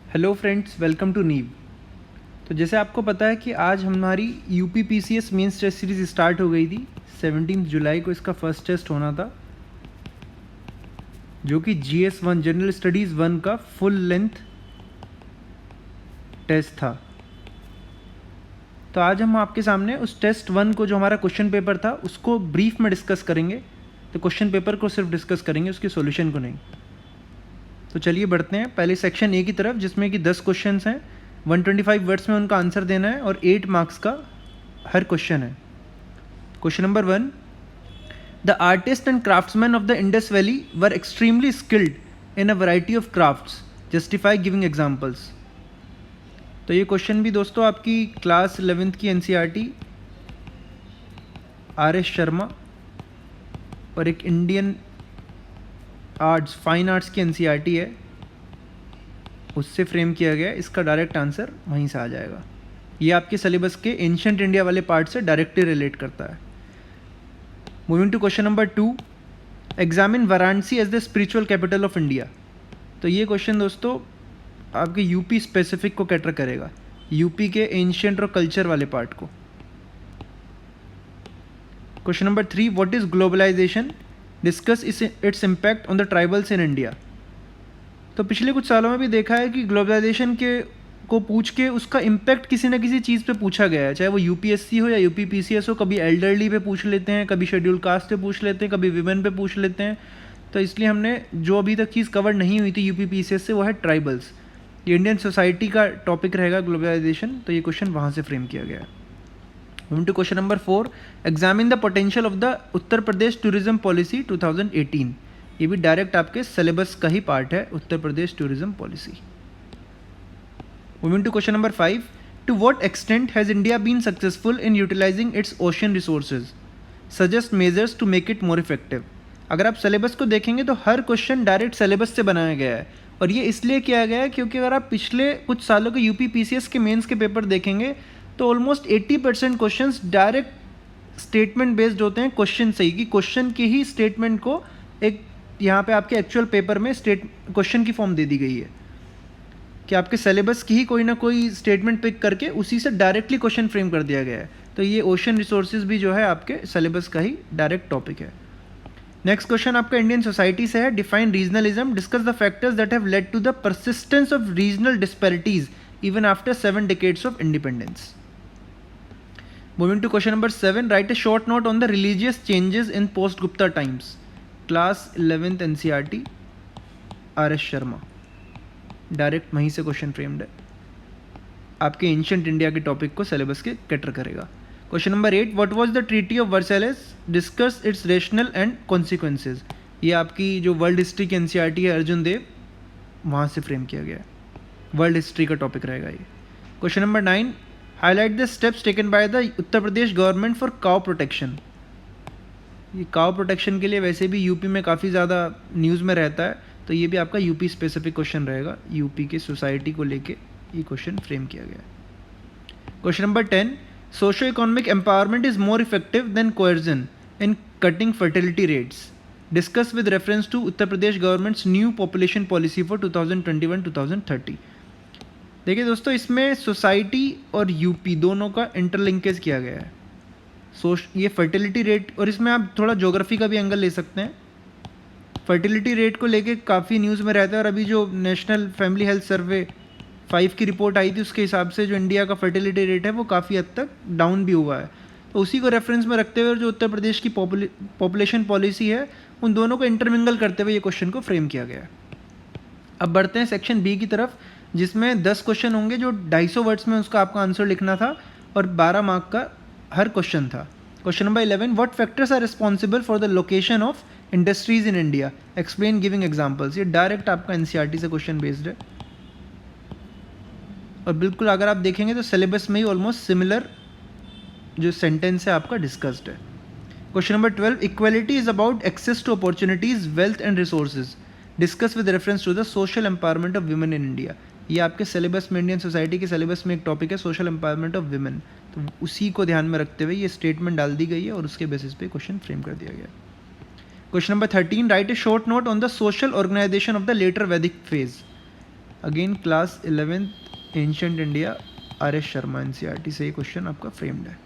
Hello friends, welcome to नीव। तो जैसे आपको पता है कि आज हमारी UP PCS mains test series start हो गई थी। 17 जुलाई को इसका फर्स्ट टेस्ट होना था, जो कि GS1 जनरल स्टडीज़ 1 का फुल लेंथ टेस्ट था। तो आज हम आपके सामने उस टेस्ट 1 को, जो हमारा क्वेश्चन पेपर था, उसको ब्रीफ में डिस्कस करेंगे। तो क्वेश्चन पेपर को सिर्फ डिस्कस करेंगे, उसके सॉल्यूशन को नहीं। तो चलिए बढ़ते हैं पहले सेक्शन ए की तरफ, जिसमें कि 10 क्वेश्चंस हैं। 125 वर्ड्स में उनका आंसर देना है और 8 मार्क्स का हर क्वेश्चन है। Question number 1, the artist and craftsman of the Indus valley were extremely skilled in a variety of crafts, justify giving examples. तो ये क्वेश्चन भी दोस्तों आपकी क्लास 11th की NCERT RS शर्मा और एक इंडियन आर्ट्स फाइन आर्ट्स की NCERT है, उससे फ्रेम किया गया। इसका डायरेक्ट आंसर वहीं से आ जाएगा। ये आपके सिलेबस के एंशिएंट इंडिया वाले पार्ट से डायरेक्टली रिलेट करता है। Moving to question number 2, examine Varanasi as the spiritual capital of India. तो ये क्वेश्चन दोस्तों आपके यूपी स्पेसिफिक को कैटर करेगा, यूपी के एंशिएंट और कल्चर वाले पार्ट को। Question number 3, what is globalisation, discuss its impact on the tribals in India. तो पिछले कुछ सालों में भी देखा है कि ग्लोबलाइजेशन को पूछ के उसका इम्पैक्ट किसी न किसी चीज़ पे पूछा गया है, चाहे वो UPSC हो या UP PCS हो। कभी एल्डरली पे पूछ लेते हैं, कभी शेड्यूल कास्ट पे पूछ लेते हैं, कभी विमेन पे पूछ लेते हैं। तो इसलिए हमने जो अभी तक चीज़ कवर नहीं हुई थी UP PCS से, वो है ट्राइबल्स। ये इंडियन सोसाइटी का टॉपिक रहेगा ग्लोबलाइजेशन, तो ये क्वेश्चन वहाँ से फ्रेम किया गया है। Moving to question number 4, examine the potential of the Uttar Pradesh tourism policy 2018। ये भी डायरेक्ट आपके सिलेबस का ही पार्ट है, Uttar Pradesh tourism policy. Moving to question number 5, to what extent has India been successful in utilising its ocean resources, suggest measures to make it more effective. अगर आप syllabus को देखेंगे तो हर क्वेश्चन डायरेक्ट सिलेबस से बनाया गया है, और ये इसलिए किया गया है क्योंकि अगर आप पिछले कुछ सालों के UP PCS के मेंस के पेपर देखेंगे तो almost 80% questions direct statement based होते हैं क्वेश्चन से ही, कि क्वेश्चन के ही स्टेटमेंट को एक यहाँ पे आपके एक्चुअल पेपर में क्वेश्चन की फॉर्म दे दी गई है, कि आपके सिलेबस की ही कोई ना कोई स्टेटमेंट पिक करके उसी से डायरेक्टली क्वेश्चन फ्रेम कर दिया गया है। तो ये ओशन रिसोर्सेज भी जो है आपके सिलेबस का ही डायरेक्ट टॉपिक है। नेक्स्ट क्वेश्चन आपका इंडियन सोसाइटी से है, define regionalism, discuss the factors that have led to the persistence of regional disparities even after 7 decades of independence. Moving to question number 7, write a short note on the religious changes in post Gupta times, class 11th NCERT RS Sharma. Direct वहीं से question framed है, आपके ancient India के topic को syllabus के cater करेगा। Question number 8, what was the treaty of Versailles, discuss its rational and consequences. ये आपकी जो वर्ल्ड हिस्ट्री की NCERT है अर्जुन देव, वहाँ से फ्रेम किया गया है, वर्ल्ड हिस्ट्री का टॉपिक रहेगा ये। Question number 9, highlight the steps taken by the Uttar Pradesh government for cow protection. ये काउ प्रोटेक्शन के लिए वैसे भी यूपी में काफ़ी ज़्यादा न्यूज़ में रहता है, तो ये भी आपका यूपी स्पेसिफिक क्वेश्चन रहेगा, यूपी के सोसाइटी को लेके ये क्वेश्चन फ्रेम किया गया है। Question number 10, socio economic empowerment is more effective than coercion in cutting fertility rates, discuss with reference to Uttar Pradesh government's new population policy for 2021-2030। देखिए दोस्तों, इसमें सोसाइटी और यूपी दोनों का इंटरलिंकेज किया गया है। ये फर्टिलिटी रेट, और इसमें आप थोड़ा ज्योग्राफी का भी एंगल ले सकते हैं। फर्टिलिटी रेट को लेके काफ़ी न्यूज़ में रहता है, और अभी जो नेशनल फैमिली हेल्थ सर्वे 5 की रिपोर्ट आई थी, उसके हिसाब से जो इंडिया का फर्टिलिटी रेट है वो काफ़ी हद तक डाउन भी हुआ है। तो उसी को रेफरेंस में रखते हुए जो उत्तर प्रदेश की पॉपुलेशन पॉलिसी है, उन दोनों को इंटरमिंगल करते हुए ये क्वेश्चन को फ्रेम किया गया है। अब बढ़ते हैं सेक्शन B की तरफ, जिसमें 10 क्वेश्चन होंगे, जो 250 वर्ड्स में उसका आपका आंसर लिखना था, और 12 मार्क का हर क्वेश्चन था। Question number 11, what factors are responsible for the location of industries in India, explain giving examples. ये डायरेक्ट आपका NCERT से क्वेश्चन बेस्ड है, और बिल्कुल अगर आप देखेंगे तो सिलेबस में ही ऑलमोस्ट सिमिलर जो सेंटेंस है आपका डिस्कस्ड है। Question number 12, equality is about access to opportunities, wealth and resources, discuss with reference to the social empowerment of women in India. ये आपके सिलेबस में, इंडियन सोसाइटी के सिलेबस में एक टॉपिक है, सोशल एम्पावरमेंट ऑफ वुमेन। तो उसी को ध्यान में रखते हुए ये स्टेटमेंट डाल दी गई है, और उसके बेसिस पे क्वेश्चन फ्रेम कर दिया गया। Question number 13, write a short note on the social organisation of the later Vedic phase, again class 11th ancient India, RS Sharma NCERT से ये क्वेश्चन आपका फ्रेम्ड है।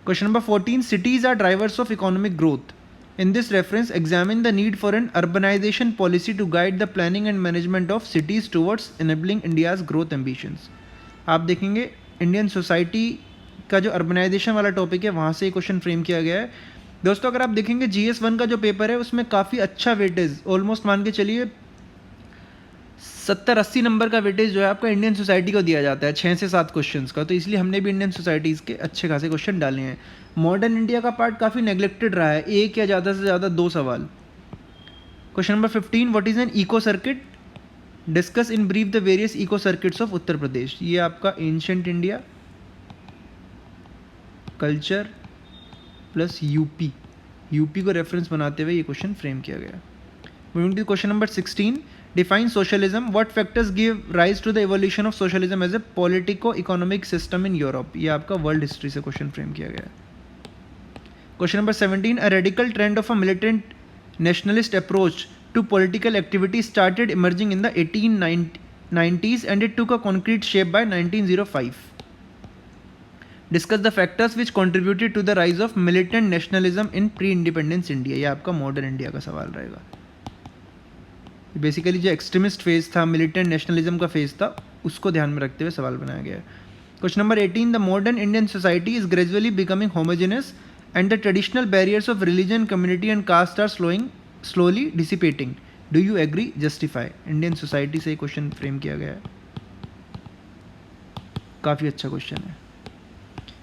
Question number 14, cities are drivers of economic growth. In this reference, examine the need for an urbanization policy to guide the planning and management of cities towards enabling India's growth ambitions. आप देखेंगे Indian society का जो urbanisation वाला topic है वहाँ से ये question frame किया गया है। दोस्तों अगर आप देखेंगे GS1 का जो पेपर है उसमें काफ़ी अच्छा वेटेज, ऑलमोस्ट मान के चलिए 70-80 नंबर का वेटेज जो है आपका इंडियन सोसाइटी को दिया जाता है 6 से 7 क्वेश्चंस का, तो इसलिए हमने भी इंडियन सोसाइटीज़ के अच्छे खासे क्वेश्चन डाले हैं। मॉडर्न इंडिया का पार्ट काफ़ी नेग्लेक्टेड रहा है, एक या ज़्यादा से ज़्यादा 2 सवाल। Question number 15, what is an eco circuit, discuss in brief the various eco circuits of Uttar Pradesh. ये आपका ancient India, culture plus UP को रेफरेंस बनाते हुए ये क्वेश्चन फ्रेम किया गया। Moving to question number 16, define socialism, what factors give rise to the evolution of socialism as a politico economic system in Europe. ये आपका वर्ल्ड हिस्ट्री से question frame किया गया है। Question number 17, a radical trend of a militant nationalist approach to political activity started emerging in the 1890s and it took a concrete shape by 1905. Discuss the factors which contributed to the rise of militant nationalism in pre-independence India. ये आपका modern India का सवाल रहेगा। Basically जो extremist phase था, militant nationalism का phase था, उसको ध्यान में रखते हुए सवाल बनाया गया है। Question number 18, the modern Indian society is gradually becoming homogeneous and the traditional barriers of religion, community and caste are slowly dissipating. Do you agree? Justify. Indian society से क्वेश्चन फ्रेम किया गया है, काफ़ी अच्छा क्वेश्चन है।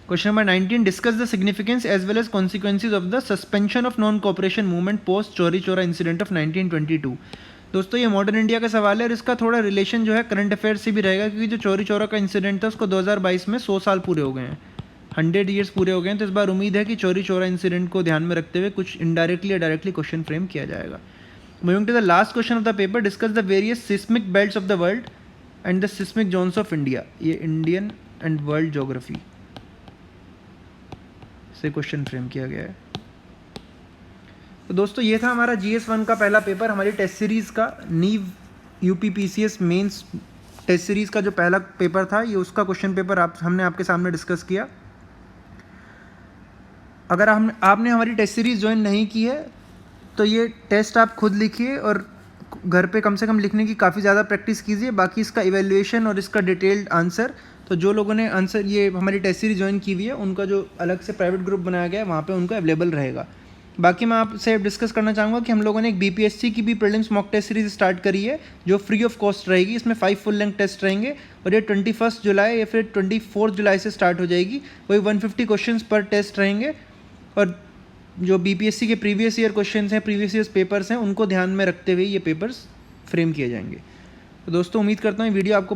Question number 19, discuss the significance as well as consequences of the suspension of non cooperation movement post Chauri Chaura incident of 1922। दोस्तों ये modern India का सवाल है और इसका थोड़ा रिलेशन जो है करंट अफेयर्स से भी रहेगा, क्योंकि जो चौरी चौरा का इंसिडेंट था उसको 2022 में 100 साल पूरे हो गए हैं, 100 ईयर्स पूरे हो गए हैं। तो इस बार उम्मीद है कि चौरी चौरा इंसिडेंट को ध्यान में रखते हुए कुछ इनडायरेक्टली या डायरेक्टली क्वेश्चन फ्रेम किया जाएगा। Moving to the last question of the paper, discuss the various seismic belts of the world and the seismic zones of India. ये इंडियन एंड वर्ल्ड ज्योग्राफी से क्वेश्चन फ्रेम किया गया है। तो दोस्तों ये था हमारा GS1 का पहला पेपर, हमारी टेस्ट सीरीज़ का नीव UPPCS मेंस टेस्ट सीरीज़ का जो पहला पेपर था, ये उसका क्वेश्चन पेपर हमने आपके सामने डिस्कस किया। अगर आपने हमारी टेस्ट सीरीज़ ज्वाइन नहीं की है तो ये टेस्ट आप खुद लिखिए और घर पे कम से कम लिखने की काफ़ी ज़्यादा प्रैक्टिस कीजिए। बाकी इसका इवैल्यूएशन और इसका डिटेल्ड आंसर, तो जो लोगों ने आंसर ये हमारी टेस्ट सीरीज़ ज्वाइन की हुई है उनका जो अलग से प्राइवेट ग्रुप बनाया गया है वहाँ पे उनको अवेलेबल रहेगा। बाकी मैं आपसे डिस्कस करना चाहूँगा कि हम लोगों ने एक BPSC की भी prelims mock test series start करी है जो फ्री ऑफ कॉस्ट रहेगी। इसमें 5 फुल लेंथ टेस्ट रहेंगे और ये 21 जुलाई या फिर 24 जुलाई से स्टार्ट हो जाएगी। वही 150 क्वेश्चन पर टेस्ट रहेंगे और जो BPSC के प्रीवियस ईयर क्वेश्चंस हैं, प्रीवियस ईयर पेपर्स हैं, उनको ध्यान में रखते हुए ये पेपर्स फ्रेम किए जाएंगे। तो दोस्तों उम्मीद करता हूँ वीडियो आपको